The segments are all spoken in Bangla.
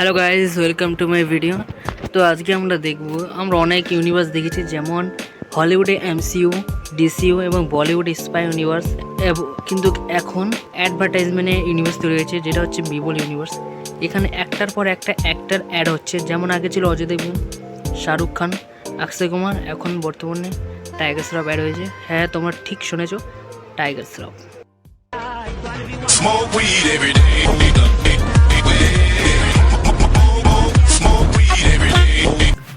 Hello guys, welcome to my video. তো আজকে আমরা দেখব, আমরা অনেক ইউনিভার্স দেখেছি, যেমন হলিউডে এমসিইউ, ডিসিইউ এবং বলিউডে স্পাই ইউনিভার্স। কিন্তু এখন অ্যাডভার্টাইজমেন্টে ইউনিভার্স তৈরি হয়েছে, যেটা হচ্ছে বিবল ইউনিভার্স। এখানে একটার পর একটা অ্যাক্টার অ্যাড হচ্ছে। যেমন আগে ছিল অজয় দেবগন, শাহরুখ খান, অক্ষয় কুমার, এখন বর্তমানে টাইগার শ্রফ অ্যাড হয়েছে। হ্যাঁ, তোমরা ঠিক শুনেছো, tiger Shroff. Smoke weed every day.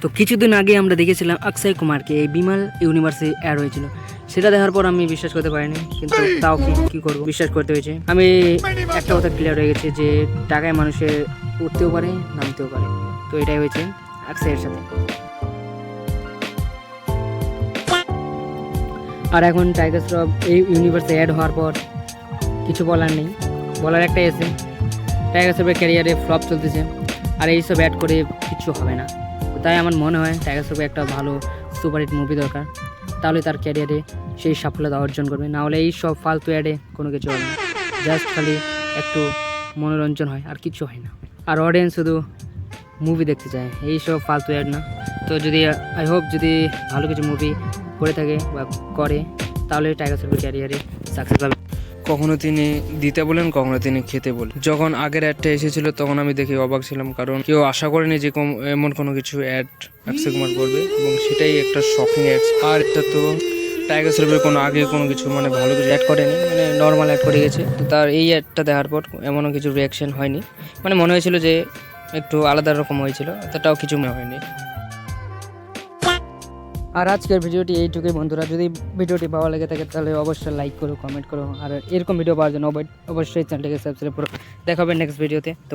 তো কিছুদিন আগে আমরা দেখেছিলাম অক্ষয় কুমারকে এই বিমল ইউনিভার্সে অ্যাড হয়েছিল। সেটা দেখার পর আমি বিশ্বাস করতে পারিনি, কিন্তু তাও কি করবো, বিশ্বাস করতে হয়েছে। আমি একটা কথা ক্লিয়ার হয়ে গেছে যে টাকায় মানুষের উঠতেও পারে, নামতেও পারে। তো এটাই হয়েছে অক্ষয়ের সাথে। আর এখন টাইগার শ্রফ এই ইউনিভার্সে অ্যাড হওয়ার পর কিছু বলার নেই, বলার একটাই আছে, টাইগার শ্রফের ক্যারিয়ারে ফ্লপ চলতেছে, আর এইসব অ্যাড করে কিছু হবে না। তাই আমার মনে হয় টাইগার শ্রফের একটা ভালো সুপারহিট মুভি দরকার, তাহলে তার ক্যারিয়ারে সেই সাফল্যতা অর্জন করবে। না হলে এই সব ফালতু অ্যাডে কোনো কিছু হবে না, জাস্ট খালি একটু মনোরঞ্জন হয়, আর কিছু হয় না। আর অডিয়েন্স শুধু মুভি দেখতে চায়, এই সব ফালতু অ্যাড না। তো যদি আই হোপ যদি ভালো কিছু মুভি করে থাকে বা করে, তাহলে টাইগার শ্রফের ক্যারিয়ারে সাকসেস হবে। কখনো তিনি দিতে বলেন, কখনো তিনি খেতে বলেন। যখন আগের অ্যাডটা এসেছিল তখন আমি দেখে অবাক ছিলাম, কারণ কেউ আশা করেনি যে এমন কোনো কিছু অ্যাড অক্ষয় কুমার করবে, এবং সেটাই একটা শকিং অ্যাড। আর এটা তো টাইগার শ্রফের কোনো আগে কোনো কিছু মানে ভালো কিছু অ্যাড করেনি, মানে নর্মাল অ্যাড করে গেছে। তো তার এই অ্যাডটা দেখার পর এমনও কিছু রিয়াকশন হয়নি, মানে মনে হয়েছিল যে একটু আলাদা রকম হয়েছিল, এতটাও কিছু মনে হয়নি। আর আজকের ভিডিওটি এইটুকুই বন্ধুরা। যদি ভিডিওটি ভালো লেগে থাকে তাহলে অবশ্যই লাইক করো, কমেন্ট করো, আর এরকম ভিডিও পাওয়ার জন্য অবশ্যই চ্যানেলটিকে সাবস্ক্রাইব করো। দেখা হবে নেক্সট ভিডিওতে। তো